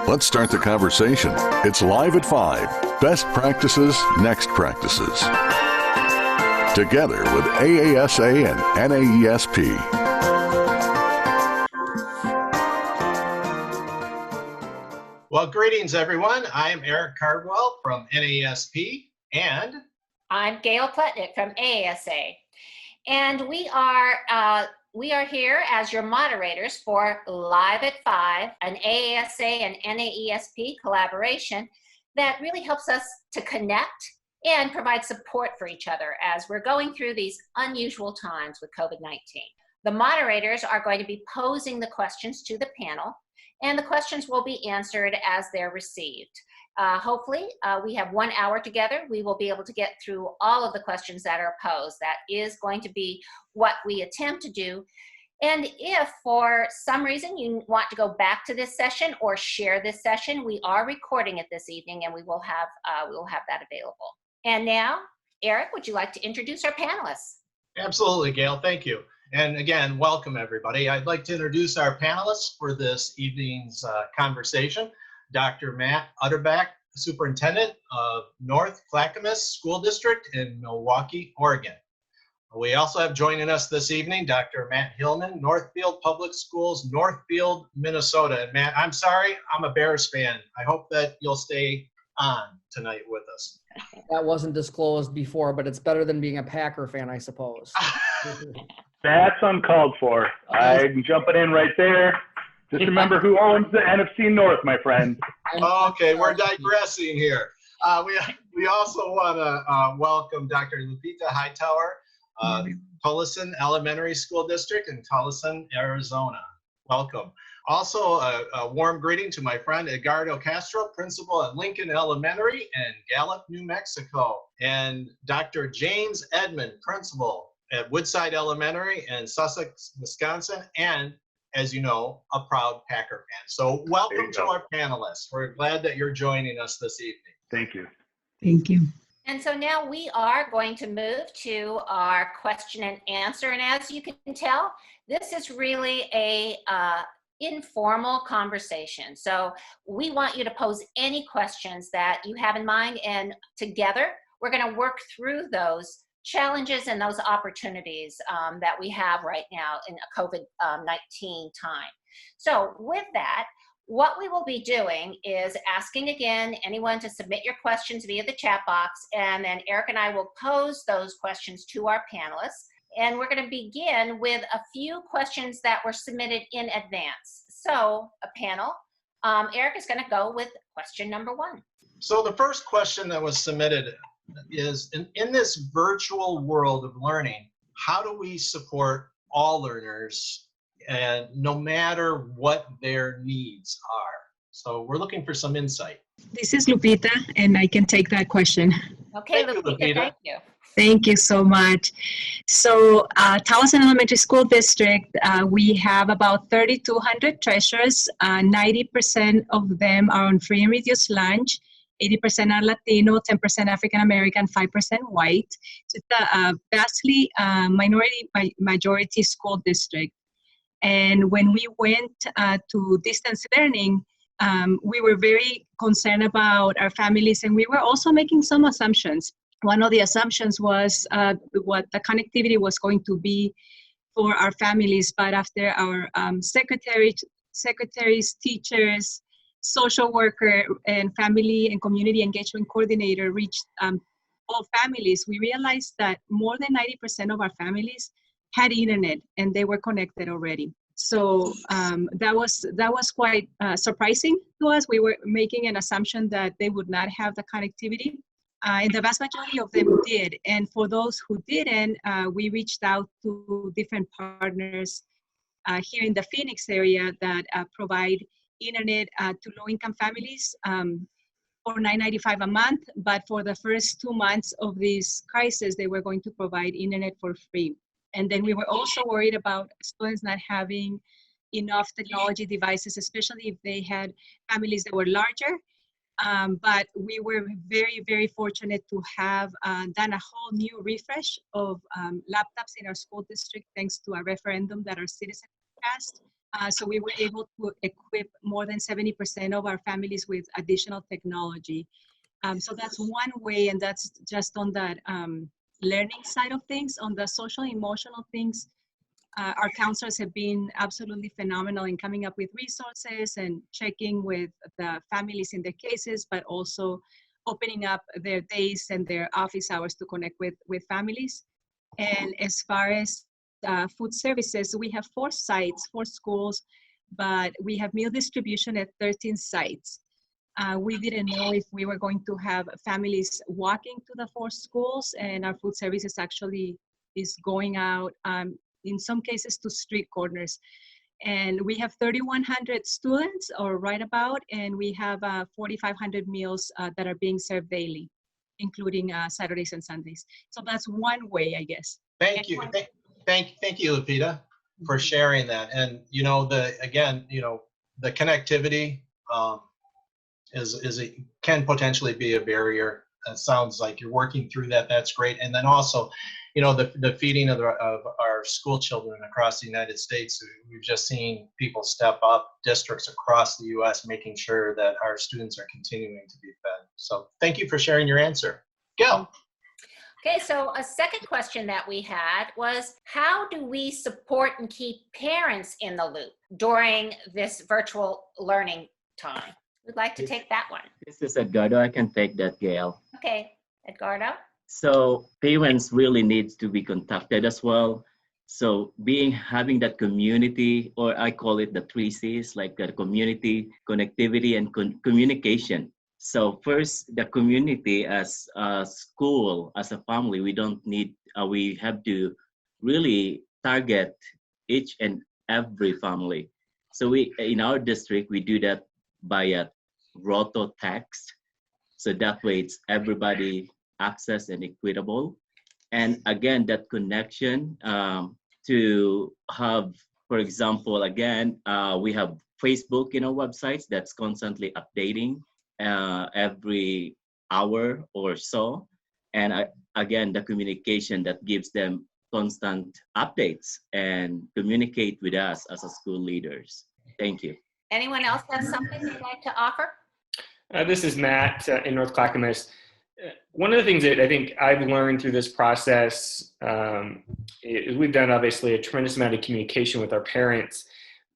Let's start the conversation. It's Live at 5. Best practices, next practices. Together with AASA and NAESP. Well, greetings, everyone. I'm Eric Cardwell from NAESP, and I'm Gail Plutnick from AASA. And we are here as your moderators for Live at 5, an AASA and NAESP collaboration that really helps us to connect and provide support for each other as we're going through these unusual times with COVID-19. The moderators are going to be posing the questions to the panel, and the questions will be answered as they're received. Hopefully, we have 1 hour together. We will be able to get through all of the questions that are posed. That is going to be what we attempt to do. And if for some reason you want to go back to this session or share this session, we are recording it this evening, and we will have that available. And now, Eric, would you like to introduce our panelists? Absolutely, Gail. Thank you. And again, welcome, everybody. I'd like to introduce our panelists for this evening's conversation. Dr. Matt Utterback, Superintendent of North Clackamas School District in Milwaukee, Oregon. We also have joining us this evening, Dr. Matt Hillman, Northfield Public Schools, Northfield, Minnesota. And Matt, I'm sorry, I'm a Bears fan. I hope that you'll stay on tonight with us. That wasn't disclosed before, but it's better than being a Packer fan, I suppose. That's uncalled for. I'm jumping in right there. Just remember who owns the NFC North, my friend. Okay, we're digressing here. We also want to welcome Dr. Lupita Hightower, Tullison Elementary School District in Tullison, Arizona. Welcome. Also, a warm greeting to my friend Edgardo Castro, principal at Lincoln Elementary in Gallup, New Mexico, and Dr. James Edmond, principal at Woodside Elementary in Sussex, Wisconsin, and, as you know, a proud Packer fan. So welcome to our panelists. We're glad that you're joining us this evening. Thank you. Thank you. And so now we are going to move to our question and answer. And as you can tell, this is really a informal conversation. So we want you to pose any questions that you have in mind, and together we're going to work through those challenges and those opportunities that we have right now in a COVID-19 time. So with that, what we will be doing is asking again anyone to submit your questions via the chat box, and then Eric and I will pose those questions to our panelists. And we're going to begin with a few questions that were submitted in advance. So a panel, Eric is going to go with question number 1. So the first question that was submitted is, in this virtual world of learning, how do we support all learners, and no matter what their needs are? So we're looking for some insight. This is Lupita, and I can take that question. Okay, Thank you, Lupita, thank you. Thank you so much. So Tullison Elementary School District, we have about 3,200 treasurers. 90% of them are on free and reduced lunch. 80% are Latino, 10% African American, 5% white. So it's a vastly majority school district. And when we went to distance learning, we were very concerned about our families, and we were also making some assumptions. One of the assumptions was what the connectivity was going to be for our families, but after our secretaries, teachers, social worker, and family and community engagement coordinator reached all families, we realized that more than 90% of our families had internet and they were connected already. So that was quite surprising to us. We were making an assumption that they would not have the connectivity, and the vast majority of them did. And for those who didn't, we reached out to different partners here in the Phoenix area that provide internet to low-income families for $9.95 a month. But for the first 2 months of this crisis, they were going to provide internet for free. And then we were also worried about students not having enough technology devices, especially if they had families that were larger. But we were very, very fortunate to have done a whole new refresh of laptops in our school district, thanks to a referendum that our citizens passed. So we were able to equip more than 70% of our families with additional technology. So that's one way, and that's just on that learning side of things. On the social emotional things, our counselors have been absolutely phenomenal in coming up with resources and checking with the families in their cases, but also opening up their days and their office hours to connect with families. And as far as food services, we have 4 sites, 4 schools, but we have meal distribution at 13 sites. We didn't know if we were going to have families walking to the 4 schools, and our food services actually is going out in some cases to street corners. And we have 3,100 students or right about, and we have 4,500 meals that are being served daily, including Saturdays and Sundays. So that's one way, I guess. Thank you. Thank you, Lupita, for sharing that. And, you know, the connectivity can potentially be a barrier. It sounds like you're working through that. That's great. And then also, you know, the feeding of our school children across the United States. We've just seen people step up, districts across the U.S., making sure that our students are continuing to be fed. So thank you for sharing your answer. Gail. Okay, so a second question that we had was, how do we support and keep parents in the loop during this virtual learning time? Who'd like to take that one? This is Edgardo. I can take that, Gail. Okay, Edgardo. So parents really need to be contacted as well. So having that community, or I call it the 3 C's, like the community, connectivity, and communication. So first, the community as a school, as a family, we have to really target each and every family. So in our district, we do that via roto text. So that way it's everybody access and equitable. And again, that connection to have, for example, again, we have Facebook in our websites that's constantly updating every hour or so. And again, the communication that gives them constant updates and communicate with us as a school leaders. Thank you. Anyone else have something they'd like to offer? This is Matt in North Clackamas. One of the things that I think I've learned through this process is we've done obviously a tremendous amount of communication with our parents,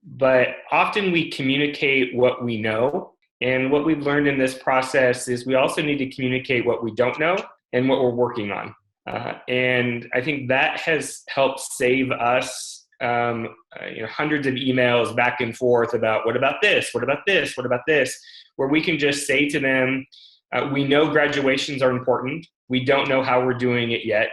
but often we communicate what we know. And what we've learned in this process is we also need to communicate what we don't know and what we're working on. And I think that has helped save us hundreds of emails back and forth about what about this, what about this, what about this, where we can just say to them, we know graduations are important. We don't know how we're doing it yet.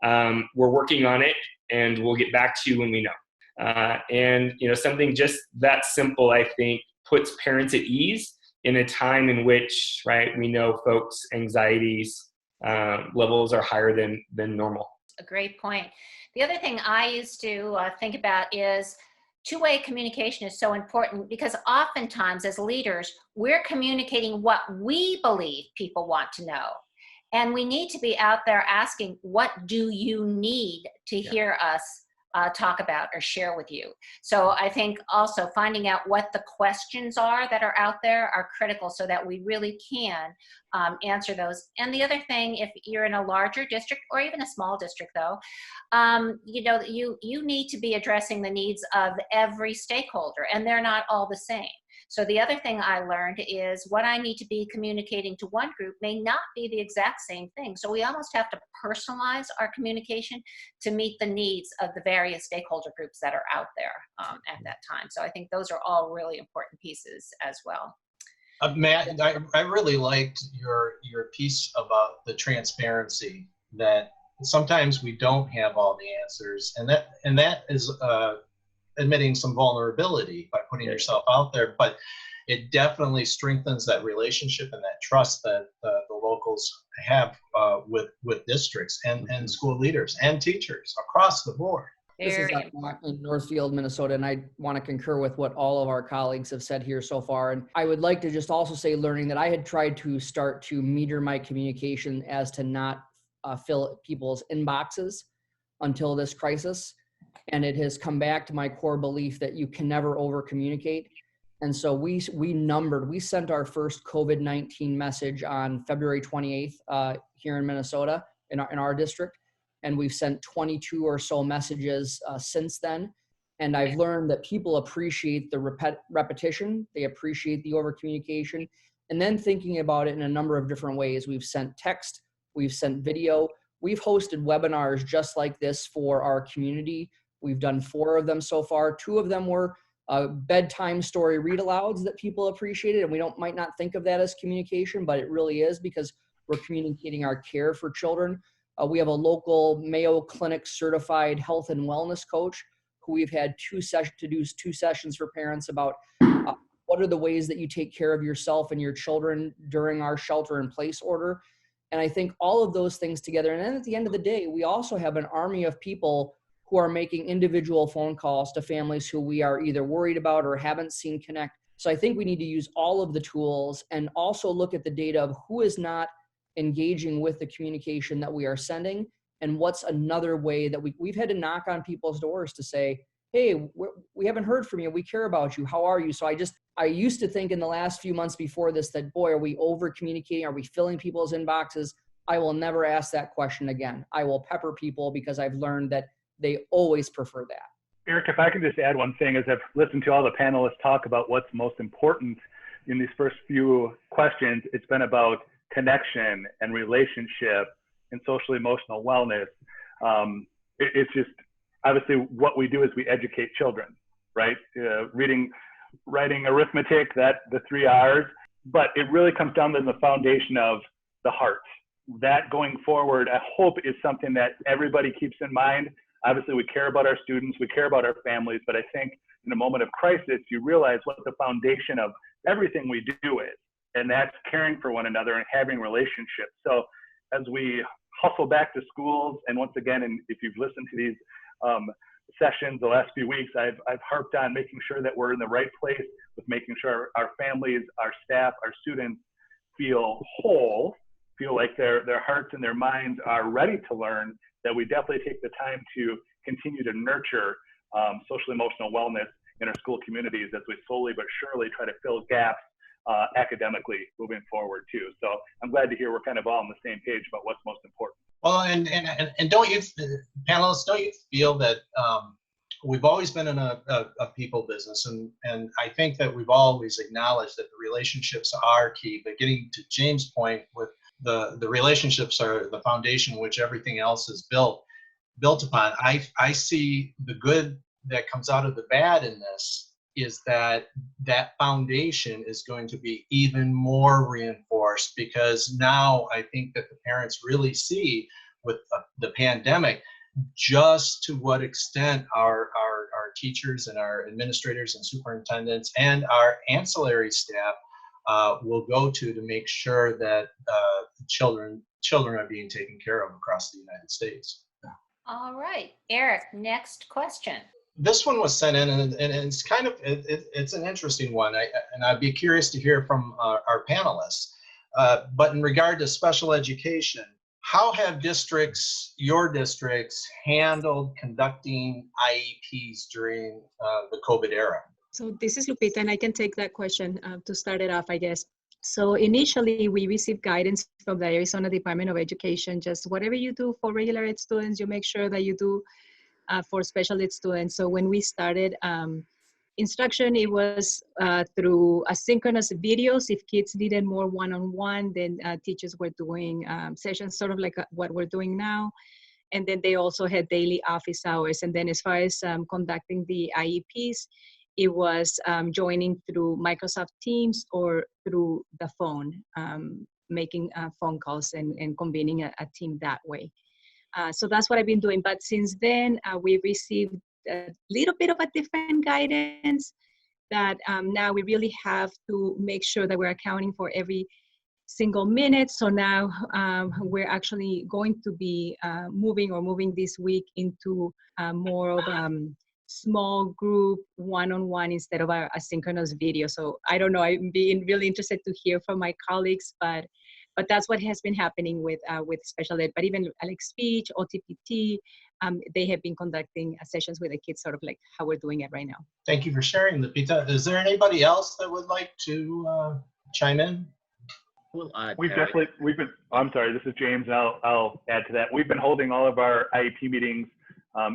We're working on it, and we'll get back to you when we know. And something just that simple, I think, puts parents at ease in a time in which, right, we know folks' anxieties levels are higher than normal. A great point. The other thing I used to think about is two-way communication is so important, because oftentimes as leaders, we're communicating what we believe people want to know. And we need to be out there asking, what do you need to hear us talk about or share with you? So I think also finding out what the questions are that are out there are critical, so that we really can answer those. And the other thing, if you're in a larger district or even a small district though, you need to be addressing the needs of every stakeholder, and they're not all the same. So the other thing I learned is what I need to be communicating to one group may not be the exact same thing. So we almost have to personalize our communication to meet the needs of the various stakeholder groups that are out there at that time. So I think those are all really important pieces as well. Matt, I really liked your piece about the transparency, that sometimes we don't have all the answers, and that is admitting some vulnerability by putting yourself out there, but it definitely strengthens that relationship and that trust that the locals have with districts and school leaders and teachers across the board. This is in Northfield, Minnesota, and I want to concur with what all of our colleagues have said here so far. And I would like to just also say, learning that I had tried to start to meter my communication as to not fill people's inboxes until this crisis. And it has come back to my core belief that you can never over communicate. And so we sent our first COVID-19 message on February 28th here in Minnesota in our district. And we've sent 22 or so messages since then. And I've learned that people appreciate the repetition. They appreciate the over communication. And then thinking about it in a number of different ways. We've sent text, we've sent video, we've hosted webinars just like this for our community. We've done 4 of them so far. 2 of them were bedtime story read alouds that people appreciated. And we might not think of that as communication, but it really is, because we're communicating our care for children. We have a local Mayo Clinic certified health and wellness coach who we've had 2 sessions for parents about what are the ways that you take care of yourself and your children during our shelter in place order. And I think all of those things together. And then at the end of the day, we also have an army of people who are making individual phone calls to families who we are either worried about or haven't seen connect. So I think we need to use all of the tools and also look at the data of who is not engaging with the communication that we are sending, and what's another way that we've had to knock on people's doors to say, hey, we haven't heard from you. We care about you. How are you? So I used to think in the last few months before this that, boy, are we over communicating? Are we filling people's inboxes? I will never ask that question again. I will pepper people because I've learned that they always prefer that. Eric, if I can just add one thing, as I've listened to all the panelists talk about what's most important in these first few questions, it's been about connection and relationship and social emotional wellness. It's just, obviously what we do is we educate children, right? Reading, writing, arithmetic, the 3 R's, but it really comes down to the foundation of the heart. That going forward, I hope is something that everybody keeps in mind. Obviously, we care about our students, we care about our families, but I think in a moment of crisis, you realize what the foundation of everything we do is, and that's caring for one another and having relationships. So as we hustle back to schools, and once again, and if you've listened to these sessions the last few weeks, I've harped on making sure that we're in the right place with making sure our families, our staff, our students feel whole, feel like their hearts and their minds are ready to learn, that we definitely take the time to continue to nurture social emotional wellness in our school communities as we slowly but surely try to fill gaps academically moving forward too. So I'm glad to hear we're kind of all on the same page about what's most important. Well, and don't you, panelists, don't you feel that we've always been in a people business, and I think that we've always acknowledged that the relationships are key, but getting to James' point with the relationships are the foundation which everything else is built upon. I see the good that comes out of the bad in this is that foundation is going to be even more reinforced, because now I think that the parents really see with the pandemic just to what extent our teachers and our administrators and superintendents and our ancillary staff will go to make sure that children are being taken care of across the United States. All right, Eric, next question. This one was sent in, and it's kind of it's an interesting one, and I'd be curious to hear from our panelists. But in regard to special education, how have your districts handled conducting IEPs during the COVID era? So this is Lupita, and I can take that question to start it off, I guess. So initially, we received guidance from the Arizona Department of Education, just whatever you do for regular ed students, you make sure that you do for special ed students. So when we started instruction, it was through asynchronous videos. If kids needed more one-on-one, then teachers were doing sessions sort of like what we're doing now. And then they also had daily office hours. And then as far as conducting the IEPs, it was joining through Microsoft Teams or through the phone, making phone calls and convening a team that way. So that's what I've been doing. But since then, we've received a little bit of a different guidance that now we really have to make sure that we're accounting for every single minute. So now we're actually going to be moving this week into more of small group one-on-one instead of our asynchronous video. So I don't know, I'm being really interested to hear from my colleagues, but But that's what has been happening with special ed. But even like speech, OTPT, they have been conducting sessions with the kids, sort of like how we're doing it right now. Thank you for sharing, Lupita. Is there anybody else that would like to chime in? I'm sorry, this is James, and I'll add to that. We've been holding all of our IEP meetings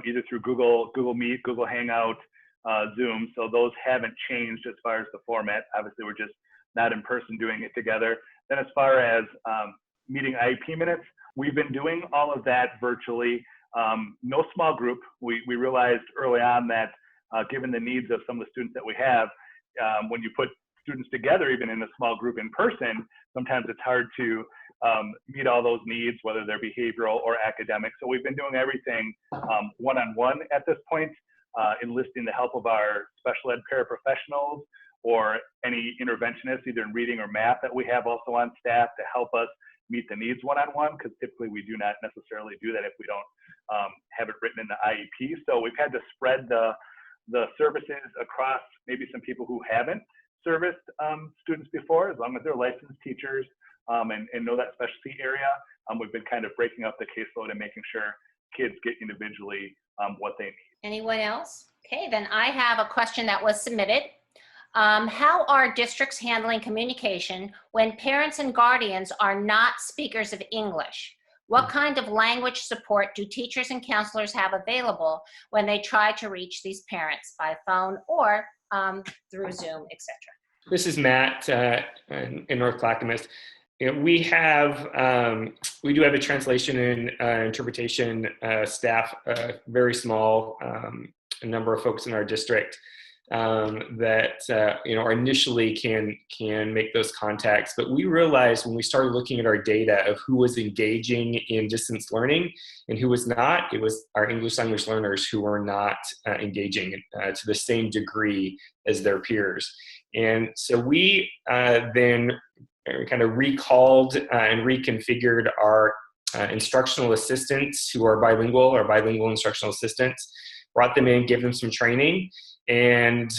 either through Google Meet, Google Hangout, Zoom. So those haven't changed as far as the format. Obviously, we're just not in person doing it together. Then as far as meeting IEP minutes, we've been doing all of that virtually. No small group. We realized early on that given the needs of some of the students that we have, when you put students together, even in a small group in person, sometimes it's hard to meet all those needs, whether they're behavioral or academic. So we've been doing everything one-on-one at this point, enlisting the help of our special ed paraprofessionals or any interventionists, either in reading or math, that we have also on staff to help us meet the needs one-on-one, because typically we do not necessarily do that if we don't have it written in the IEP. So we've had to spread the services across maybe some people who haven't serviced students before, as long as they're licensed teachers and know that specialty area. We've been kind of breaking up the caseload and making sure kids get individually what they need. Anyone else? Okay, then I have a question that was submitted. How are districts handling communication when parents and guardians are not speakers of English? What kind of language support do teachers and counselors have available when they try to reach these parents by phone or through Zoom, etc.? This is Matt in North Clackamas. We do have a translation and interpretation staff, very small number of folks in our district that are initially can make those contacts. But we realized when we started looking at our data of who was engaging in distance learning and who was not, it was our English language learners who were not engaging to the same degree as their peers. And so we then kind of recalled and reconfigured our instructional assistants who are bilingual or bilingual instructional assistants, brought them in, gave them some training, and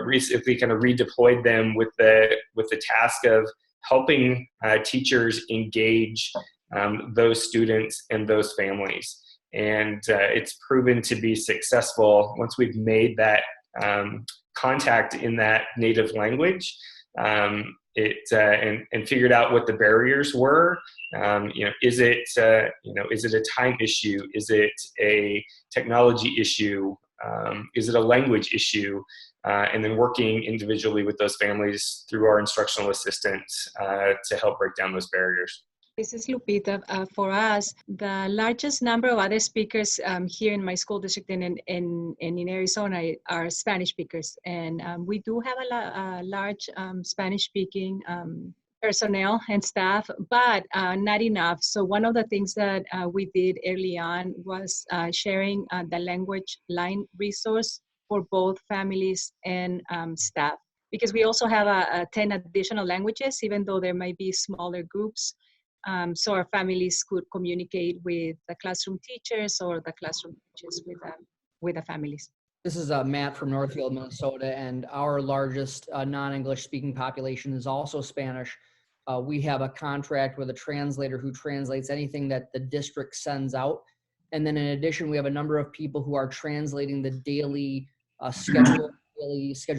recently kind of redeployed them with the task of helping teachers engage those students and those families. And it's proven to be successful once we've made that contact in that native language, and figured out what the barriers were. Is it a time issue? Is it a technology issue? Is it a language issue? And then working individually with those families through our instructional assistants to help break down those barriers. This is Lupita. For us, the largest number of other speakers here in my school district and in Arizona are Spanish speakers. And we do have a large Spanish-speaking personnel and staff, but not enough. So one of the things that we did early on was sharing the language line resource for both families and staff, because we also have 10 additional languages, even though there might be smaller groups. So our families could communicate with the classroom teachers or the classroom teachers with the families. This is Matt from Northfield, Minnesota, and our largest non-English speaking population is also Spanish. We have a contract with a translator who translates anything that the district sends out. And then in addition, we have a number of people who are translating the daily schedule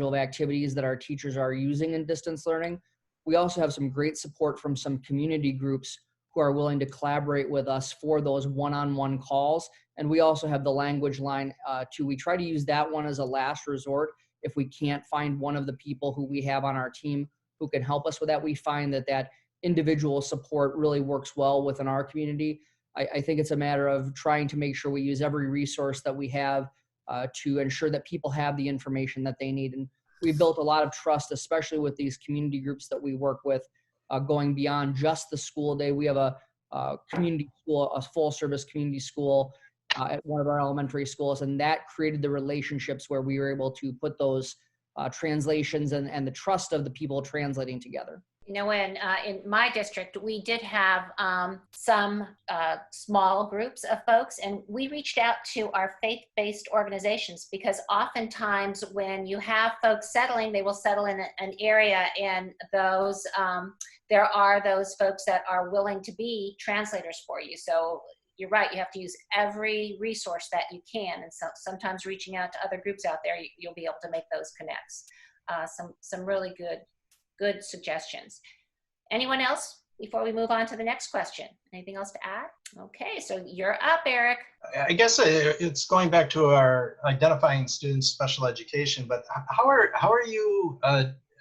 of activities that our teachers are using in distance learning. We also have some great support from some community groups who are willing to collaborate with us for those one-on-one calls. And we also have the language line too. We try to use that one as a last resort if we can't find one of the people who we have on our team who can help us with that. We find that individual support really works well within our community. I think it's a matter of trying to make sure we use every resource that we have to ensure that people have the information that they need. And we've built a lot of trust, especially with these community groups that we work with, going beyond just the school day. We have a community school, a full service community school at one of our elementary schools, and that created the relationships where we were able to put those translations and the trust of the people translating together. You know, in my district, we did have some small groups of folks, and we reached out to our faith-based organizations, because oftentimes when you have folks settling, they will settle in an area, and those there are those folks that are willing to be translators for you. So you're right, you have to use every resource that you can, and so sometimes reaching out to other groups out there, you'll be able to make those connects. Some really good suggestions. Anyone else before we move on to the next question? Anything else to add? Okay, so you're up, Eric. I guess it's going back to our identifying students special education, but how are you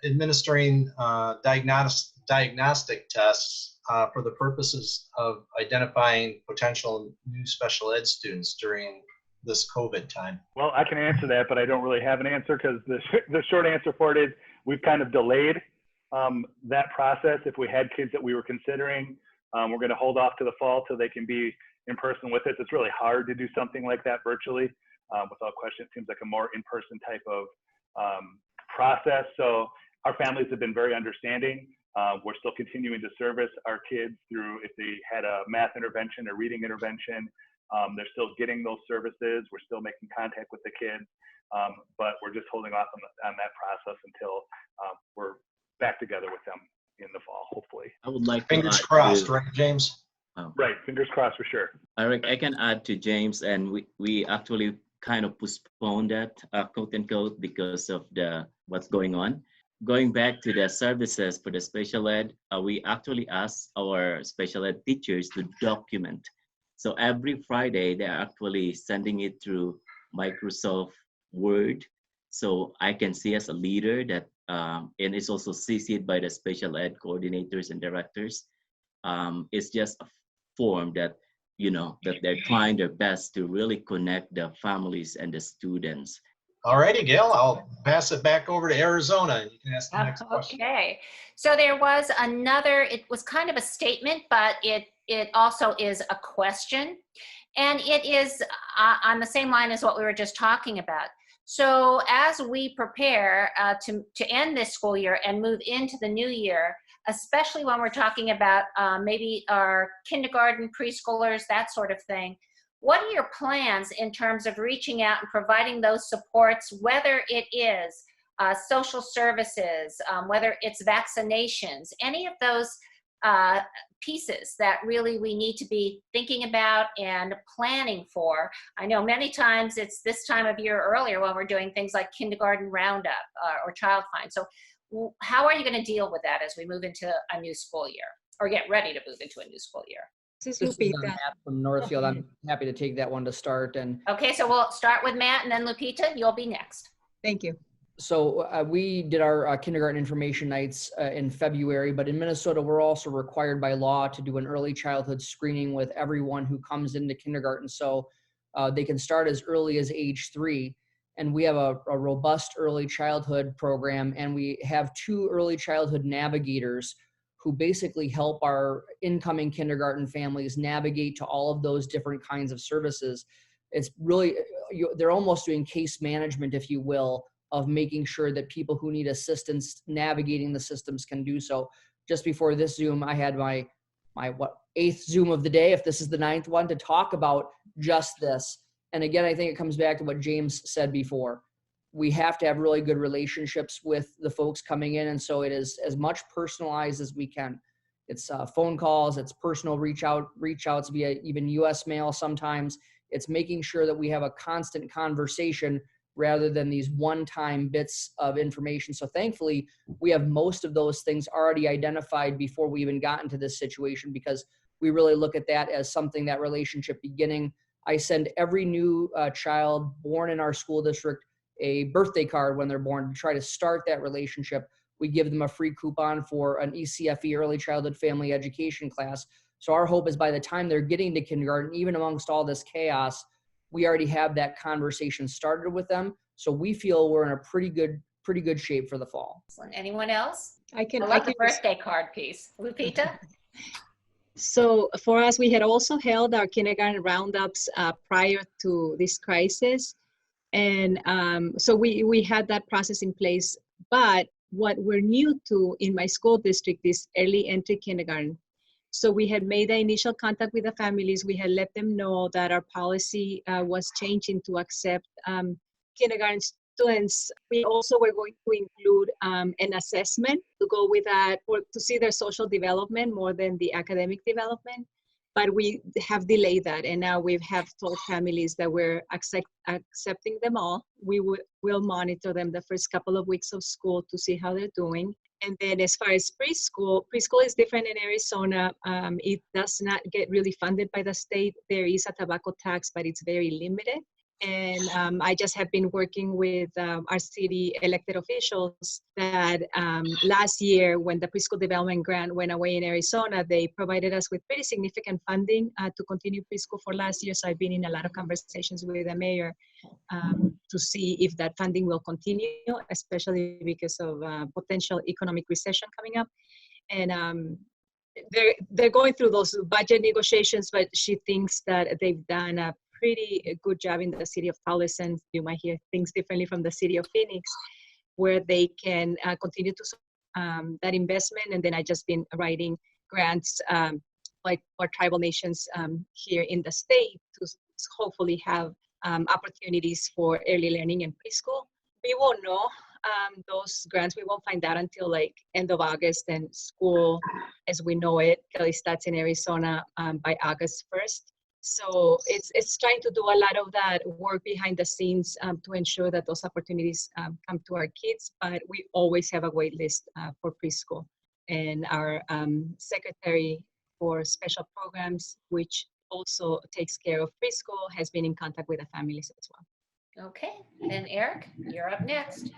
administering diagnostic tests for the purposes of identifying potential new special ed students during this COVID time? Well, I can answer that, but I don't really have an answer, because the short answer for it is we've kind of delayed that process. If we had kids that we were considering, we're going to hold off to the fall till they can be in person with us. It's really hard to do something like that virtually. Without question, it seems like a more in-person type of process. So our families have been very understanding. We're still continuing to service our kids through, if they had a math intervention or reading intervention, they're still getting those services. We're still making contact with the kids, but we're just holding off on that process until we're back together with them in the fall, hopefully. I would like fingers crossed, right, James? Right, fingers crossed for sure. Eric, I can add to James, and we actually kind of postponed that, quote unquote, because of what's going on. Going back to the services for the special ed, we actually asked our special ed teachers to document. So every Friday, they're actually sending it through Microsoft Word. So I can see as a leader that, and it's also CC'd by the special ed coordinators and directors. It's just a form that, that they're trying their best to really connect the families and the students. All righty, Gail, I'll pass it back over to Arizona, and you can ask the next question. Okay, so there was another, it was kind of a statement, but it also is a question, and it is on the same line as what we were just talking about. So as we prepare to end this school year and move into the new year, especially when we're talking about maybe our kindergarten, preschoolers, that sort of thing, what are your plans in terms of reaching out and providing those supports, whether it is social services, whether it's vaccinations, any of those pieces that really we need to be thinking about and planning for? I know many times it's this time of year earlier when we're doing things like kindergarten roundup or child find. So how are you going to deal with that as we move into a new school year, or get ready to move into a new school year? This This is is Lupita. Matt from Northfield. I'm happy to take that one to start. And Okay, so we'll start with Matt, and then Lupita, you'll be next. Thank you. so we did our kindergarten information nights in February, but in Minnesota, we're also required by law to do an early childhood screening with everyone who comes into kindergarten. So they can start as early as age 3. And we have a robust early childhood program, and we have 2 early childhood navigators who basically help our incoming kindergarten families navigate to all of those different kinds of services. It's really, they're almost doing case management, if you will, of making sure that people who need assistance navigating the systems can do so. Just before this Zoom, I had my 8th Zoom of the day, if this is the 9th one, to talk about just this. And again, I think it comes back to what James said before. We have to have really good relationships with the folks coming in. And so it is as much personalized as we can. It's phone calls, it's personal reach outs via even US mail sometimes. It's making sure that we have a constant conversation rather than these one-time bits of information. So thankfully, we have most of those things already identified before we even got into this situation, because we really look at that as something, that relationship beginning. I send every new child born in our school district a birthday card when they're born to try to start that relationship. We give them a free coupon for an ECFE, early childhood family education class. So our hope is by the time they're getting to kindergarten, even amongst all this chaos, we already have that conversation started with them. So we feel we're in a pretty good shape for the fall. Anyone else? I love the birthday card piece. Lupita? So for us, we had also held our kindergarten roundups prior to this crisis. And so we had that process in place, but what we're new to in my school district is early entry kindergarten. So we had made the initial contact with the families. We had let them know that our policy was changing to accept kindergarten students. We also were going to include an assessment to go with that, or to see their social development more than the academic development. But we have delayed that, and now we have told families that we're accepting them all. We will monitor them the first couple of weeks of school to see how they're doing. And then as far as preschool is different in Arizona. It does not get really funded by the state. There is a tobacco tax, but it's very limited. And I just have been working with our city elected officials that last year, when the preschool development grant went away in Arizona, they provided us with pretty significant funding to continue preschool for last year. So I've been in a lot of conversations with the mayor to see if that funding will continue, especially because of potential economic recession coming up. And they're going through those budget negotiations, but she thinks that they've done a pretty good job in the city of Tolleson. You might hear things differently from the city of Phoenix, where they can continue to support that investment. And then I just been writing grants like for tribal nations here in the state to hopefully have opportunities for early learning and preschool. We won't know those grants. We won't find out until like end of August, and school as we know it really starts in Arizona by August 1st. So it's trying to do a lot of that work behind the scenes to ensure that those opportunities come to our kids. But we always have a wait list for preschool. And our secretary for special programs, which also takes care of preschool, has been in contact with the families as well. Okay, then Eric, you're up next.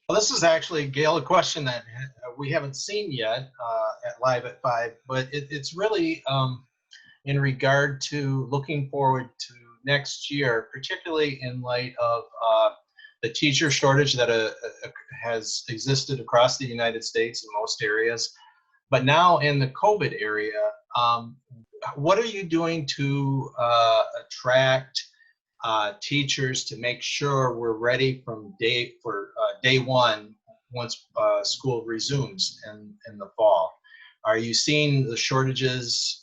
Well, this is actually, Gail, a question that we haven't seen yet at Live at 5, but it's really in regard to looking forward to next year, particularly in light of the teacher shortage that has existed across the United States in most areas. But now in the COVID area, what are you doing to attract teachers to make sure we're ready from day one once school resumes in the fall? Are you seeing the shortages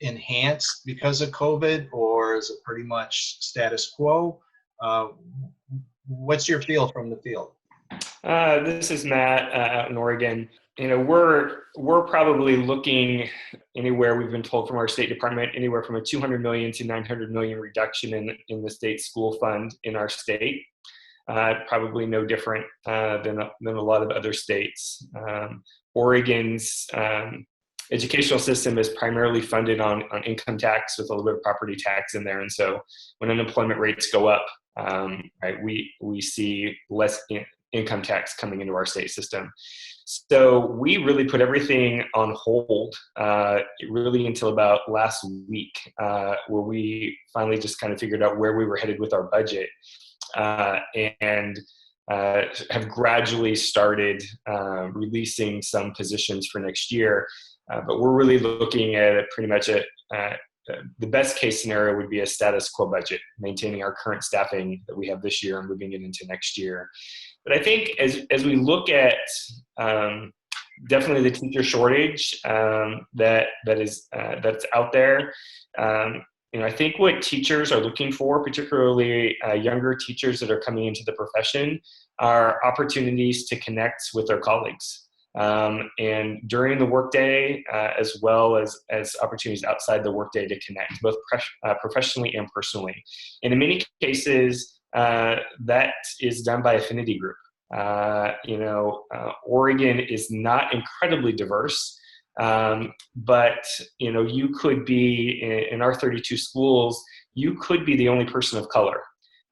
enhanced because of COVID, or is it pretty much status quo? What's your feel from the field? This is Matt out in Oregon. You know, we're probably looking anywhere, we've been told from our State Department, anywhere from a 200 million to 900 million reduction in the state school fund in our state. Probably no different than a lot of other states. Oregon's educational system is primarily funded on income tax with a little bit of property tax in there. And so when unemployment rates go up, right, we see less income tax coming into our state system. So we really put everything on hold really until about last week, where we finally just kind of figured out where we were headed with our budget and have gradually started releasing some positions for next year. But we're really looking at pretty much the best case scenario would be a status quo budget, maintaining our current staffing that we have this year and moving it into next year. But I think as we look at definitely the teacher shortage that's out there, you know, I think what teachers are looking for, particularly younger teachers that are coming into the profession, are opportunities to connect with their colleagues. And during the workday, as well as opportunities outside the workday to connect, both professionally and personally. And in many cases, that is done by affinity group. You know, Oregon is not incredibly diverse, but you know, you could be in our 32 schools, you could be the only person of color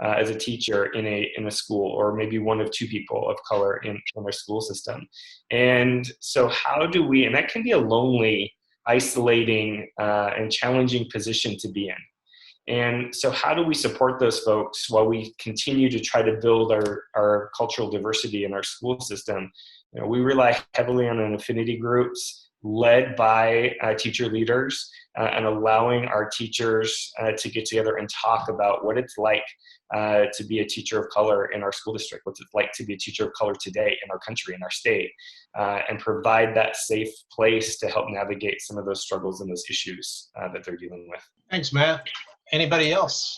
as a teacher in a school, or maybe one of two people of color in our school system. And so how do we, and that can be a lonely, isolating, and challenging position to be in. And so how do we support those folks while we continue to try to build our cultural diversity in our school system? You know, we rely heavily on affinity groups led by teacher leaders and allowing our teachers to get together and talk about what it's like to be a teacher of color in our school district, what's it like to be a teacher of color today in our country, in our state, and provide that safe place to help navigate some of those struggles and those issues that they're dealing with. Thanks, Matt. Anybody else?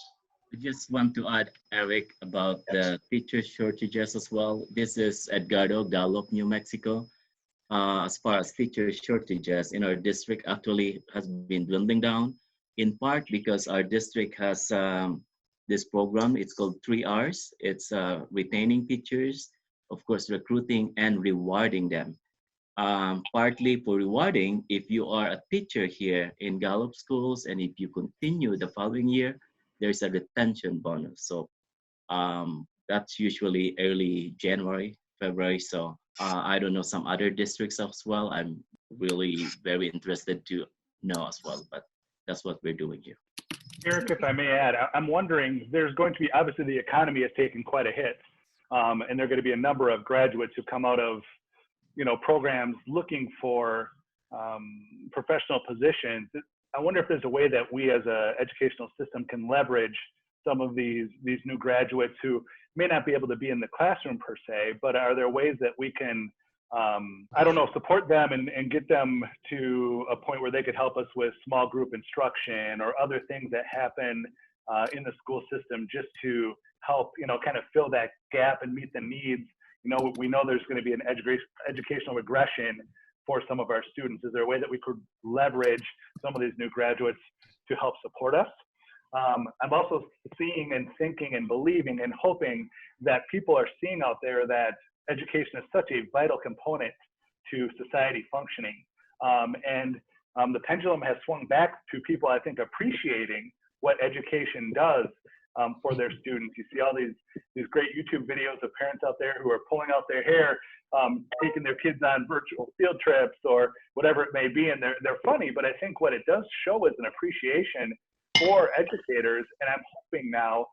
I just want to add, Eric, about the teacher shortages as well. This is Edgardo, Gallup, New Mexico. As far as teacher shortages in our district actually has been dwindling down, in part because our district has this program. It's called 3 Rs. It's retaining teachers, of course, recruiting and rewarding them. Partly for rewarding, if you are a teacher here in Gallup schools and if you continue the following year, there's a retention bonus. So that's usually early January, February. So I don't know some other districts as well. I'm really very interested to know as well, but that's what we're doing here. Eric, if I may add, I'm wondering, there's going to be, obviously the economy has taken quite a hit, and there are going to be a number of graduates who come out of, programs looking for professional positions. I wonder if there's a way that we as an educational system can leverage some of these new graduates who may not be able to be in the classroom per se, but are there ways that we can, support them and get them to a point where they could help us with small group instruction or other things that happen in the school system just to help, kind of fill that gap and meet the needs. We know there's going to be an educational regression for some of our students. Is there a way that we could leverage some of these new graduates to help support us? I'm also seeing and thinking and believing and hoping that people are seeing out there that education is such a vital component to society functioning. The pendulum has swung back to people, I think, appreciating what education does for their students. You see all these great YouTube videos of parents out there who are pulling out their hair, taking their kids on virtual field trips or whatever it may be, and they're funny, but I think what it does show is an appreciation for educators, and I'm hoping now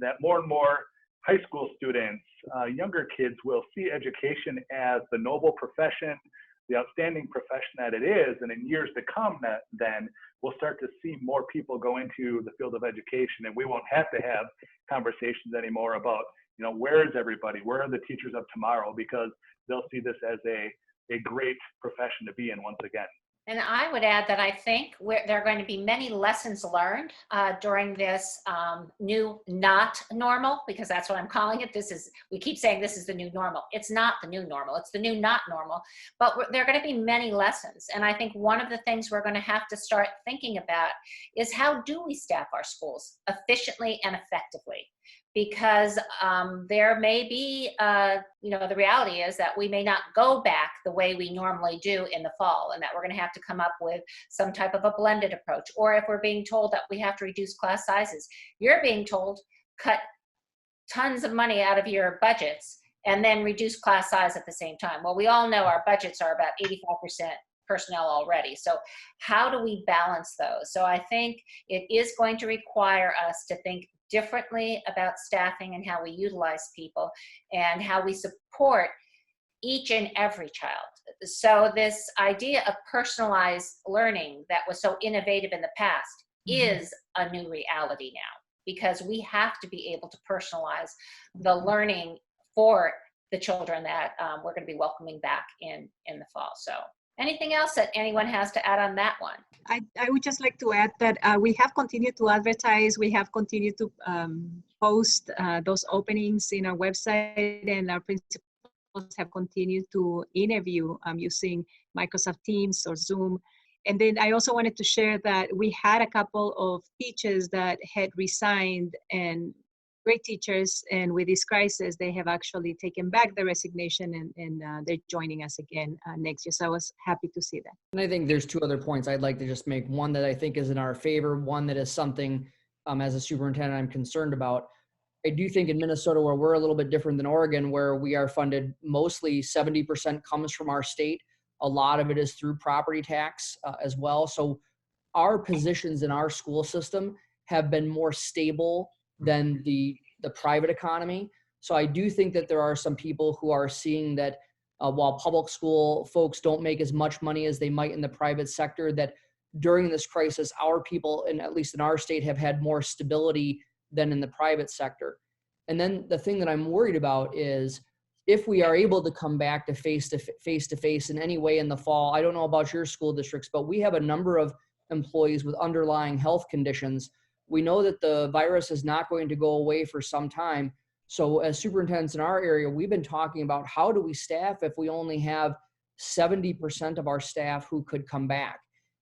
that more and more high school students, younger kids will see education as the noble profession, the outstanding profession that it is, and in years to come then we'll start to see more people go into the field of education, and we won't have to have conversations anymore about, where is everybody, where are the teachers of tomorrow, because they'll see this as a great profession to be in once again. And I would add that I think there are going to be many lessons learned during this new not normal, because that's what I'm calling it. We keep saying this is the new normal. It's not the new normal. It's the new not normal. But there are going to be many lessons. And I think one of the things we're going to have to start thinking about is how do we staff our schools efficiently and effectively? Because there may be, the reality is that we may not go back the way we normally do in the fall, and that we're going to have to come up with some type of a blended approach. Or if we're being told that we have to reduce class sizes, you're being told cut tons of money out of your budgets and then reduce class size at the same time. Well, we all know our budgets are about 85% personnel already. So how do we balance those? So I think it is going to require us to think differently about staffing and how we utilize people and how we support each and every child. So this idea of personalized learning that was so innovative in the past is a new reality now, because we have to be able to personalize the learning for the children that we're going to be welcoming back in the fall. So anything else that anyone has to add on that one? I would just like to add that we have continued to advertise. We have continued to post those openings in our website, and our principals have continued to interview using Microsoft Teams or Zoom. And then I also wanted to share that we had a couple of teachers that had resigned, and great teachers, and with this crisis, they have actually taken back their resignation and they're joining us again next year. So I was happy to see that. And I think there's two other points I'd like to just make. One that I think is in our favor, one that is something as a superintendent I'm concerned about. I do think in Minnesota, where we're a little bit different than Oregon, where we are funded mostly 70% comes from our state. A lot of it is through property tax as well. So our positions in our school system have been more stable than the private economy. So I do think that there are some people who are seeing that while public school folks don't make as much money as they might in the private sector, that during this crisis, our people, and at least in our state, have had more stability than in the private sector. And then the thing that I'm worried about is if we are able to come back to face in any way in the fall. I don't know about your school districts, but we have a number of employees with underlying health conditions. We know that the virus is not going to go away for some time. So as superintendents in our area, we've been talking about how do we staff if we only have 70% of our staff who could come back.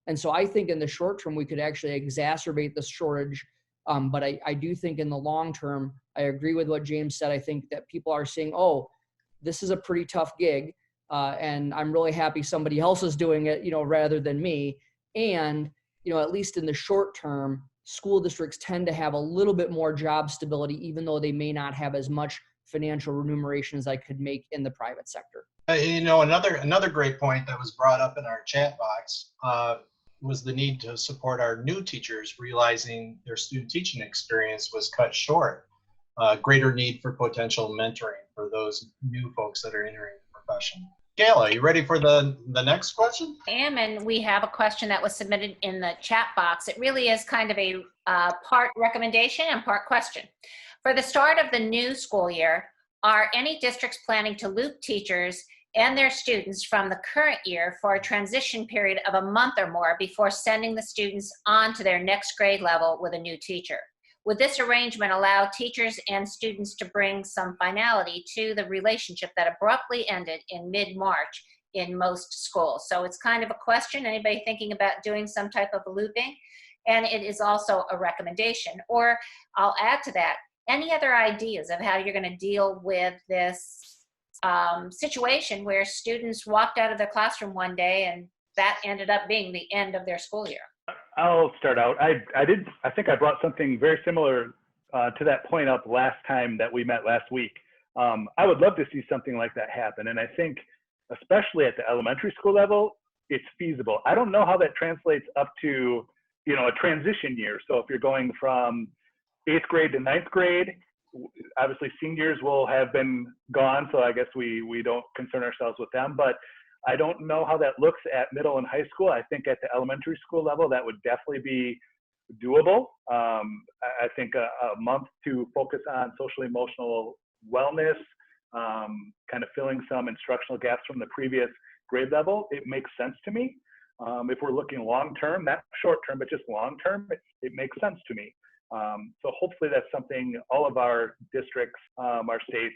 And so I think in the short term, we could actually exacerbate the shortage. But I do think in the long term, I agree with what James said. I think that people are saying, oh, this is a pretty tough gig. And I'm really happy somebody else is doing it, rather than me. And, at least in the short term, school districts tend to have a little bit more job stability, even though they may not have as much financial remuneration as I could make in the private sector. Another great point that was brought up in our chat box was the need to support our new teachers, realizing their student teaching experience was cut short. Greater need for potential mentoring for those new folks that are entering the profession. Kayla, are you ready for the next question? I am, and we have a question that was submitted in the chat box. It really is kind of a part recommendation and part question. For the start of the new school year, are any districts planning to loop teachers and their students from the current year for a transition period of a month or more before sending the students on to their next grade level with a new teacher? Would this arrangement allow teachers and students to bring some finality to the relationship that abruptly ended in mid-March in most schools? So it's kind of a question. Anybody thinking about doing some type of looping? And it is also a recommendation. Or I'll add to that, any other ideas of how you're going to deal with this situation where students walked out of their classroom one day and that ended up being the end of their school year? I'll start out. I think I brought something very similar to that point up last time that we met last week. I would love to see something like that happen. And I think, especially at the elementary school level, it's feasible. I don't know how that translates up to, a transition year. So if you're going from 8th grade to 9th grade, obviously seniors will have been gone. So I guess we don't concern ourselves with them, but I don't know how that looks at middle and high school. I think at the elementary school level, that would definitely be doable. I think a month to focus on social emotional wellness, kind of filling some instructional gaps from the previous grade level, it makes sense to me. If we're looking long-term, not short-term, but just long-term, it makes sense to me. So hopefully that's something all of our districts, our states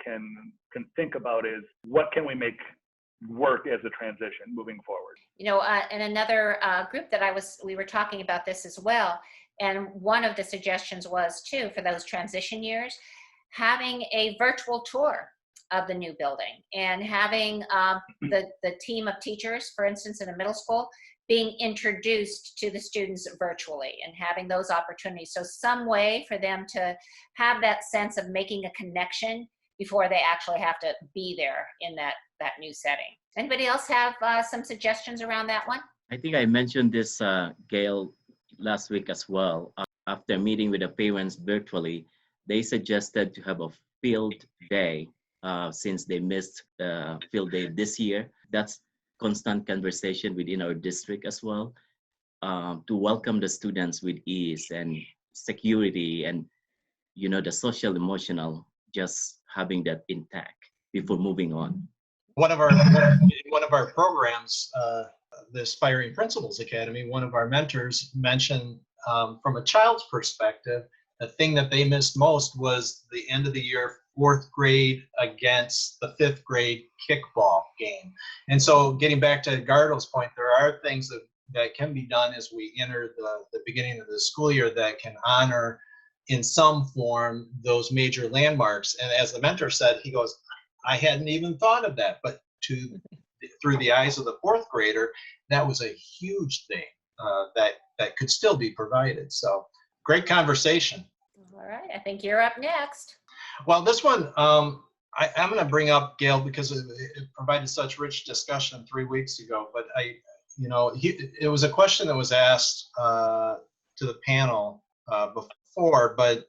can think about is what can we make work as a transition moving forward. And another group that we were talking about this as well. And one of the suggestions was too, for those transition years, having a virtual tour of the new building and having the team of teachers, for instance, in a middle school, being introduced to the students virtually and having those opportunities. So some way for them to have that sense of making a connection before they actually have to be there in that new setting. Anybody else have some suggestions around that one? I think I mentioned this, Gail, last week as well. After meeting with the parents virtually, they suggested to have a field day since they missed the field day this year. That's constant conversation within our district as well, to welcome the students with ease and security and, the social emotional, just having that intact before moving on. One of our programs, the Aspiring Principals Academy, one of our mentors mentioned from a child's perspective, the thing that they missed most was the end of the year 4th grade against the 5th grade kickball game. And so getting back to Gardo's point, there are things that can be done as we enter the beginning of the school year that can honor in some form those major landmarks. And as the mentor said, he goes, I hadn't even thought of that, but through the eyes of the 4th grader, that was a huge thing that could still be provided. So great conversation. All right, I think you're up next. Well, this one, I'm going to bring up, Gail, because it provided such rich discussion 3 weeks ago, but it was a question that was asked to the panel before, but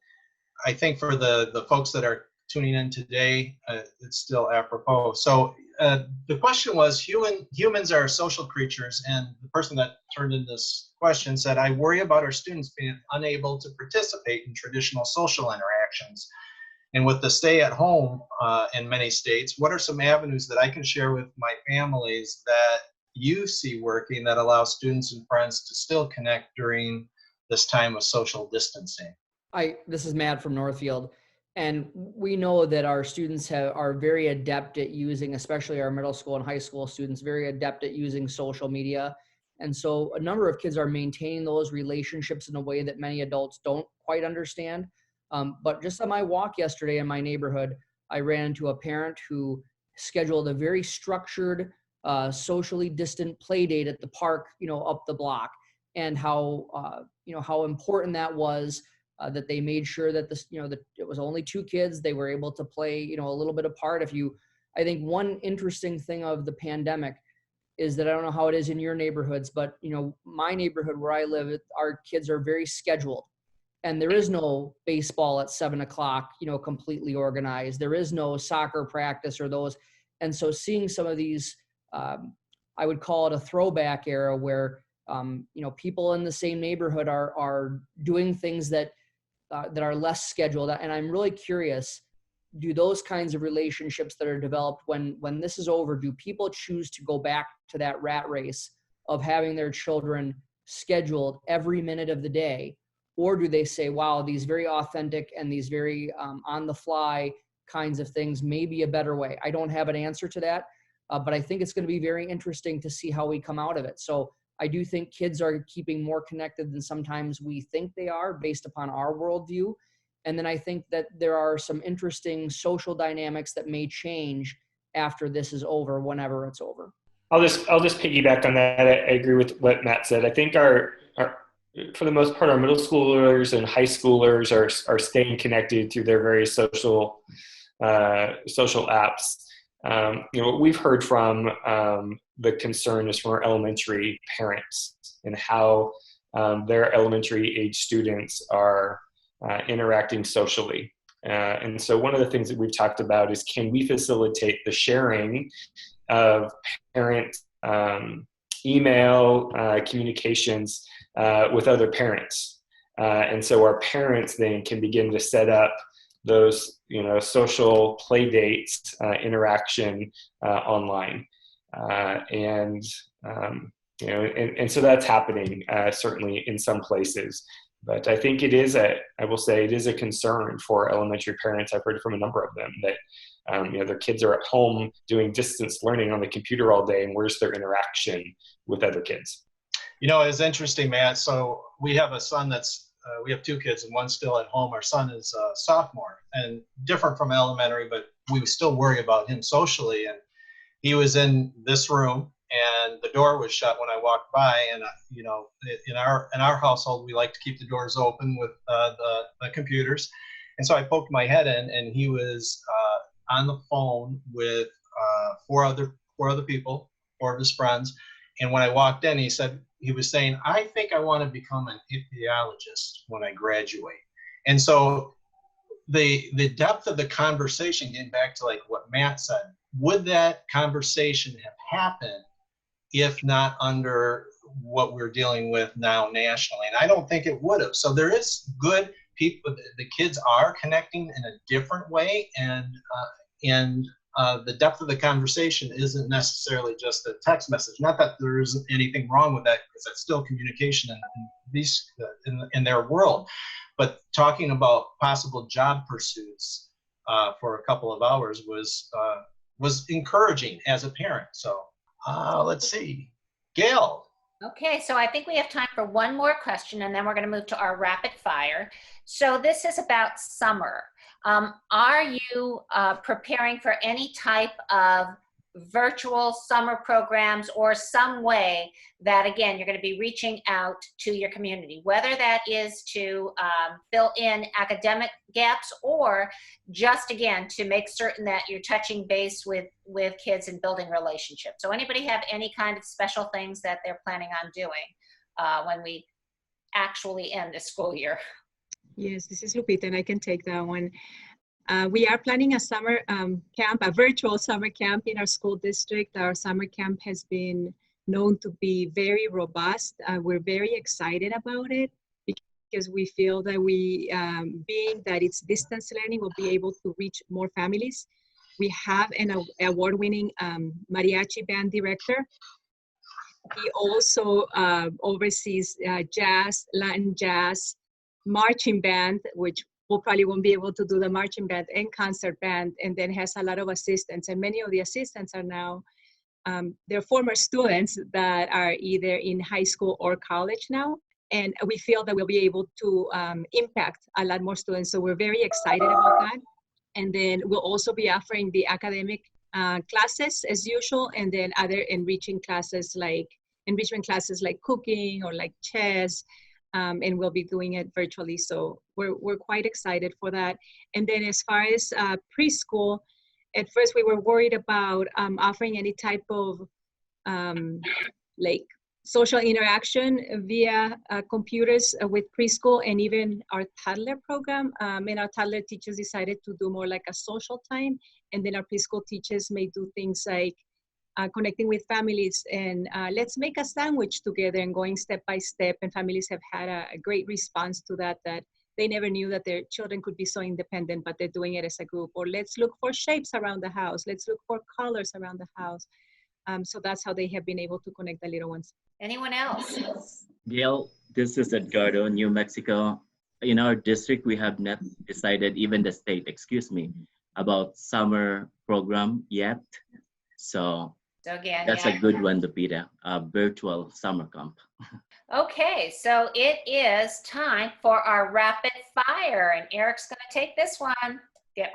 I think for the folks that are tuning in today, it's still apropos. So the question was, humans are social creatures, and the person that turned in this question said, I worry about our students being unable to participate in traditional social interactions. And with the stay at home in many states, what are some avenues that I can share with my families that you see working that allow students and friends to still connect during this time of social distancing? This is Matt from Northfield, and we know that our students are very adept at using, especially our middle school and high school students, very adept at using social media. And so a number of kids are maintaining those relationships in a way that many adults don't quite understand. But just on my walk yesterday in my neighborhood, I ran into a parent who scheduled a very structured, socially distant play date at the park, up the block, and how important that was. That they made sure that that it was only 2 kids. They were able to play, a little bit apart. I think one interesting thing of the pandemic is that I don't know how it is in your neighborhoods, but my neighborhood where I live, our kids are very scheduled, and there is no baseball at 7:00, completely organized. There is no soccer practice or those, and so seeing some of these, I would call it a throwback era where people in the same neighborhood are doing things that are less scheduled. And I'm really curious, do those kinds of relationships that are developed when this is over, do people choose to go back to that rat race of having their children scheduled every minute of the day? Or do they say, wow, these very authentic and these very on the fly kinds of things may be a better way? I don't have an answer to that, but I think it's going to be very interesting to see how we come out of it. So I do think kids are keeping more connected than sometimes we think they are based upon our worldview. And then I think that there are some interesting social dynamics that may change after this is over, whenever it's over. I'll just piggyback on that. I agree with what Matt said. I think our for the most part, our middle schoolers and high schoolers are staying connected through their various social apps. What we've heard from the concern is from our elementary parents and how their elementary age students are interacting socially. And so one of the things that we've talked about is, can we facilitate the sharing of parent email communications with other parents? And so our parents then can begin to set up those, social play dates, interaction online. And so that's happening certainly in some places. But I think it is a concern for elementary parents. I've heard from a number of them that their kids are at home doing distance learning on the computer all day, and where's their interaction with other kids? It's interesting, Matt. So we have a son we have 2 kids and one's still at home. Our son is a sophomore and different from elementary, but we still worry about him socially. And he was in this room and the door was shut when I walked by. And, in our household, we like to keep the doors open with the computers. And so I poked my head in, and he was on the phone with 4 other people, 4 of his friends. And when I walked in, he was saying, I think I want to become an ichthyologist when I graduate. And so the depth of the conversation, getting back to like what Matt said, would that conversation have happened if not under what we're dealing with now nationally? And I don't think it would have. So there is good people. The kids are connecting in a different way, and the depth of the conversation isn't necessarily just a text message. Not that there isn't anything wrong with that, because that's still communication in their world. But talking about possible job pursuits for a couple of hours was encouraging as a parent. So let's see, Gail. Okay, so I think we have time for one more question, and then we're going to move to our rapid fire. So this is about summer. Are you preparing for any type of virtual summer programs or some way that, again, you're going to be reaching out to your community, whether that is to fill in academic gaps or just, again, to make certain that you're touching base with kids and building relationships? So anybody have any kind of special things that they're planning on doing when we actually end the school year? Yes, this is Lupita, and I can take that one. We are planning a summer camp, a virtual summer camp in our school district. Our summer camp has been known to be very robust. We're very excited about it because we feel that being that it's distance learning, we'll be able to reach more families. We have an award-winning mariachi band director. He also oversees jazz, Latin jazz, marching band, which we probably won't be able to do the marching band and concert band, and then has a lot of assistants. And many of the assistants are now, they're former students that are either in high school or college now. And we feel that we'll be able to impact a lot more students. So we're very excited about that. And then we'll also be offering the academic classes as usual, and then other enrichment classes like cooking or like chess. And we'll be doing it virtually. So we're quite excited for that. And then as far as preschool, at first we were worried about offering any type of like social interaction via computers with preschool and even our toddler program. And our toddler teachers decided to do more like a social time. And then our preschool teachers may do things like connecting with families and let's make a sandwich together and going step by step. And families have had a great response to that they never knew that their children could be so independent, but they're doing it as a group. Or let's look for shapes around the house. Let's look for colors around the house. So that's how they have been able to connect the little ones. Anyone else? Gail, this is Edgardo, New Mexico. In our district, we have not decided, even the state, about summer program yet. So again, that's a good one, Lupita, virtual summer camp. Okay, so it is time for our rapid fire, and Eric's going to take this one.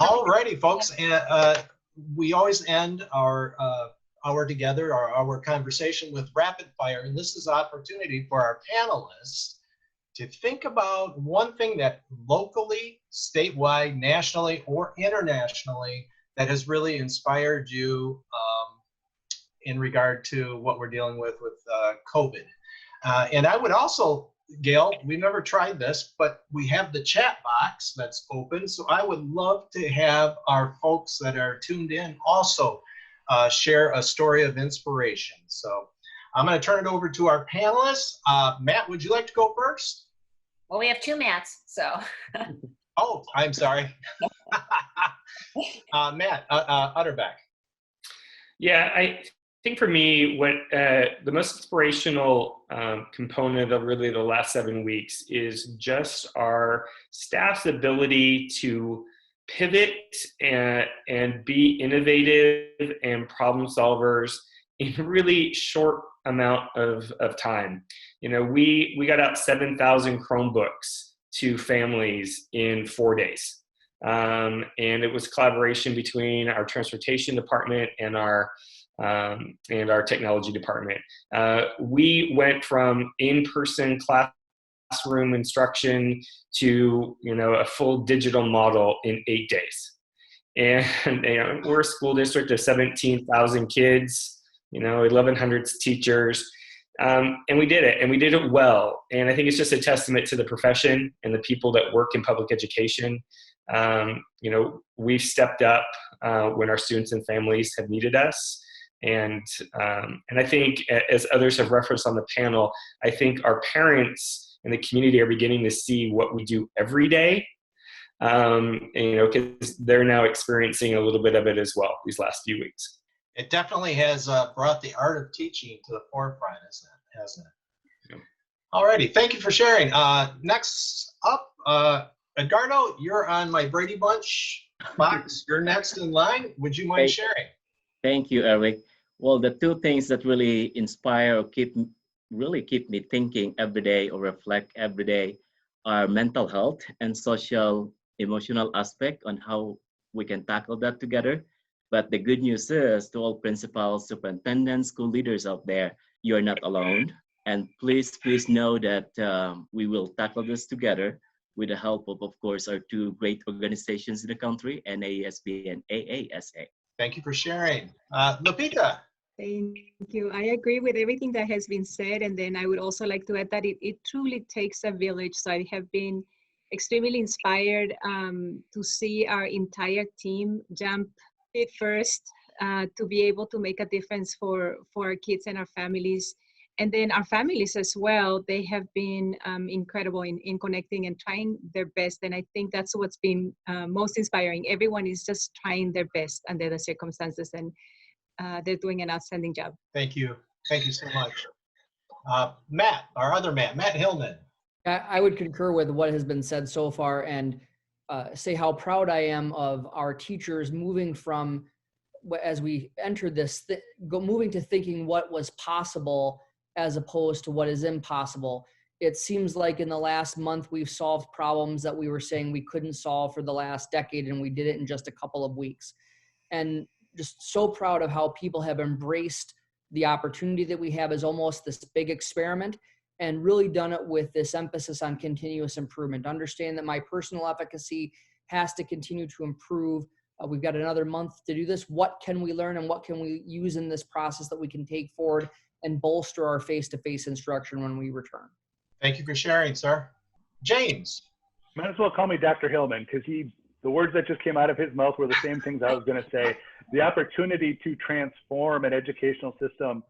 All righty, folks. And we always end our hour together, our conversation with rapid fire, and this is an opportunity for our panelists to think about one thing that locally, statewide, nationally, or internationally that has really inspired you in regard to what we're dealing with COVID. And I would also, Gail, we've never tried this, but we have the chat box that's open. So I would love to have our folks that are tuned in also share a story of inspiration. So I'm going to turn it over to our panelists. Matt, would you like to go first? Well, we have two Matts, so. Oh, I'm sorry. Matt Utterback. Yeah, I think for me, what the most inspirational component of really the last 7 weeks is just our staff's ability to pivot and be innovative and problem solvers in a really short amount of time. You know, we got out 7,000 Chromebooks to families in 4 days. And it was collaboration between our transportation department and our technology department. We went from in-person classroom instruction to, you know, a full digital model in 8 days. And you know, we're a school district of 17,000 kids, you know, 1,100 teachers. And we did it, and we did it well. And I think it's just a testament to the profession and the people that work in public education. You know, we've stepped up when our students and families have needed us. And I think, as others have referenced on the panel, I think our parents and the community are beginning to see what we do every day. And, you know, because they're now experiencing a little bit of it as well these last few weeks. It definitely has brought the art of teaching to the forefront, hasn't it? Yeah. All righty, thank you for sharing. Next up, Edgardo, you're on my Brady Bunch box. You're next in line. Would you mind sharing? Thank you, Eric. Well, the two things that really inspire or keep me thinking every day or reflect every day are mental health and social emotional aspect on how we can tackle that together. But the good news is, to all principals, superintendents, school leaders out there, you're not alone. And please know that we will tackle this together with the help of course, our two great organizations in the country, NAESP and AASA. Thank you for sharing. Lupita. Thank you. I agree with everything that has been said. And then I would also like to add that it truly takes a village. So I have been extremely inspired to see our entire team jump feet first to be able to make a difference for our kids and our families. And then our families as well, they have been incredible in connecting and trying their best. And I think that's what's been most inspiring. Everyone is just trying their best under the circumstances, and they're doing an outstanding job. Thank you. Thank you so much. Matt, our other Matt Hillman. I would concur with what has been said so far and say how proud I am of our teachers moving from, as we entered this, moving to thinking what was possible as opposed to what is impossible. It seems like in the last month, we've solved problems that we were saying we couldn't solve for the last decade, and we did it in just a couple of weeks. And just so proud of how people have embraced the opportunity that we have as almost this big experiment, and really done it with this emphasis on continuous improvement. Understand that my personal efficacy has to continue to improve. We've got another month to do this. What can we learn and what can we use in this process that we can take forward and bolster our face-to-face instruction when we return? Thank you for sharing, sir. James. Might as well call me Dr. Hillman, because the words that just came out of his mouth were the same things I was going to say. The opportunity to transform an educational system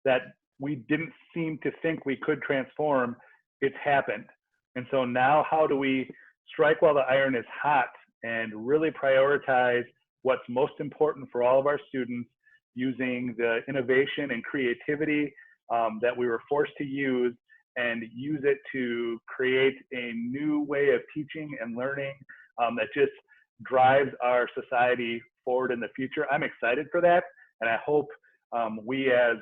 that we didn't seem to think we could transform, it's happened. And so now how do we strike while the iron is hot and really prioritize what's most important for all of our students, using the innovation and creativity that we were forced to use, and use it to create a new way of teaching and learning that just drives our society forward in the future. I'm excited for that, and I hope we as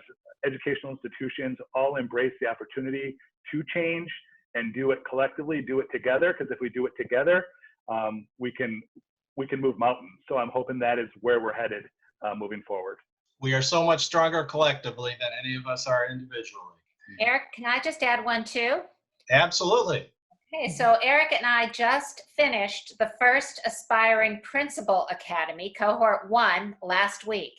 educational institutions all embrace the opportunity to change and do it collectively, do it together, because if we do it together, we can move mountains. So I'm hoping that is where we're headed moving forward. We are so much stronger collectively than any of us are individually. Eric, can I just add one too? Absolutely. Okay, so Eric and I just finished the first Aspiring Principal Academy, Cohort 1, last week.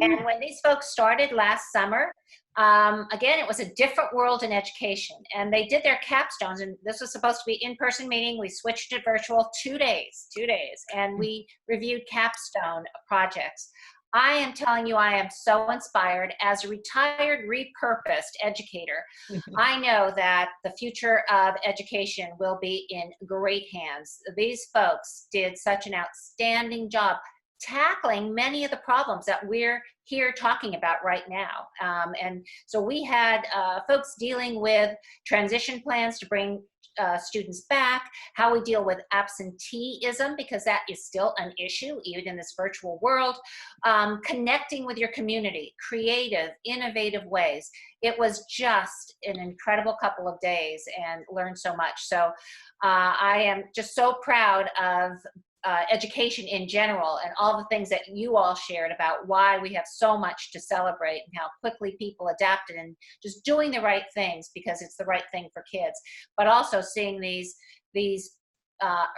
And when these folks started last summer, again, it was a different world in education. And they did their capstones, and this was supposed to be in-person meeting. We switched to virtual 2 days, and we reviewed capstone projects. I am telling you, I am so inspired. As a retired, repurposed educator, I know that the future of education will be in great hands. These folks did such an outstanding job tackling many of the problems that we're here talking about right now. And so we had folks dealing with transition plans to bring students back, how we deal with absenteeism, because that is still an issue even in this virtual world, connecting with your community, creative, innovative ways. It was just an incredible couple of days and learned so much. So I am just so proud of education in general and all the things that you all shared about why we have so much to celebrate and how quickly people adapted and just doing the right things because it's the right thing for kids, but also seeing these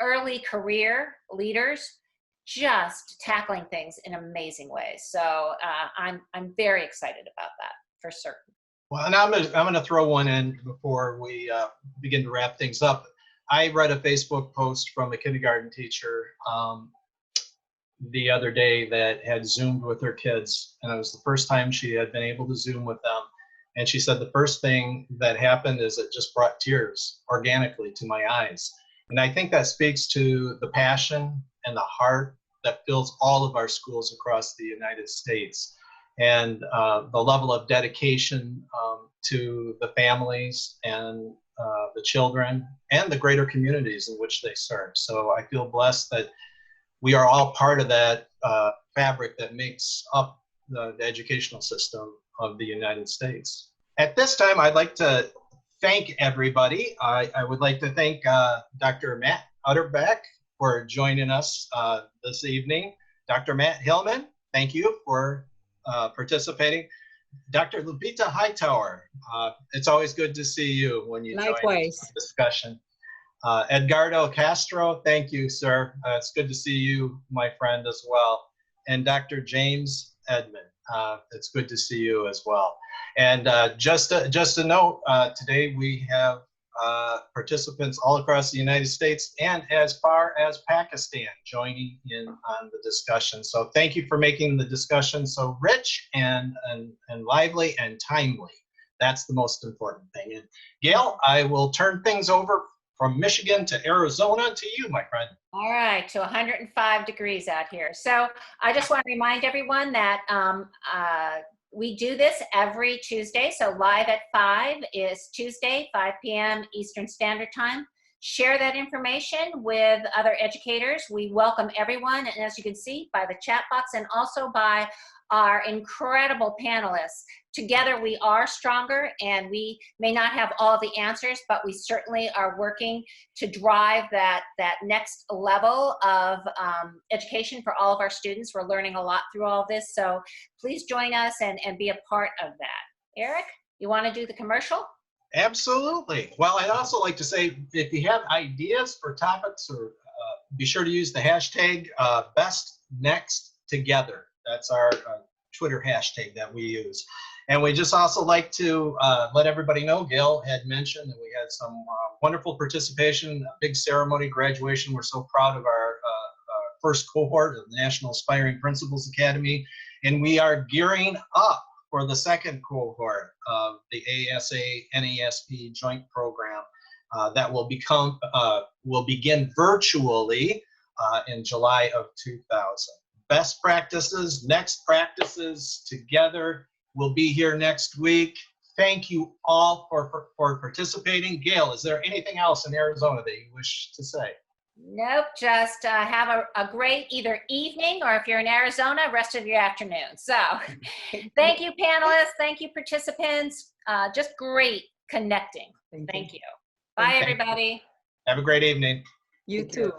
early career leaders just tackling things in amazing ways. So I'm very excited about that for certain. Well, and I'm gonna throw one in before we begin to wrap things up. I read a Facebook post from a kindergarten teacher the other day that had Zoomed with her kids, and it was the first time she had been able to Zoom with them. And she said the first thing that happened is it just brought tears organically to my eyes. And I think that speaks to the passion and the heart that fills all of our schools across the United States, and the level of dedication to the families and the children and the greater communities in which they serve. So I feel blessed that we are all part of that fabric that makes up the educational system of the United States. At this time, I'd like to thank everybody. I would like to thank Dr. Matt Utterback for joining us this evening. Dr. Matt Hillman, thank you for participating. Dr. Lupita Hightower, it's always good to see you when you join the discussion. Edgardo Castro, thank you, sir. It's good to see you, my friend, as well. And Dr. James Edmond, it's good to see you as well. And just a note, today we have participants all across the United States and as far as Pakistan joining in on the discussion. So thank you for making the discussion so rich and lively and timely. That's the most important thing. And Gail, I will turn things over from Michigan to Arizona to you, my friend. All right, to 105 degrees out here. So I just want to remind everyone that we do this every Tuesday. So Live at 5 is Tuesday, 5 p.m. Eastern Standard Time. Share that information with other educators. We welcome everyone, and as you can see by the chat box and also by our incredible panelists. Together we are stronger, and we may not have all the answers, but we certainly are working to drive that next level of education for all of our students. We're learning a lot through all this, so please join us and be a part of that. Eric, you want to do the commercial? Absolutely. Well, I'd also like to say, if you have ideas for topics, or be sure to use the hashtag BestNextTogether. That's our Twitter hashtag that we use. And we just also like to let everybody know, Gail had mentioned that we had some wonderful participation, a big ceremony, graduation. We're so proud of our first cohort of the National Aspiring Principals Academy. And we are gearing up for the second cohort of the ASA-NASP joint program that will begin virtually in July of 2000. Best practices, next practices together. We'll be here next week. Thank you all for participating. Gail, is there anything else in Arizona that you wish to say? Nope, just have a great either evening, or if you're in Arizona, rest of your afternoon. So thank you, panelists. Thank you, participants. Just great connecting. Thank you. Bye, everybody. Have a great evening. You too.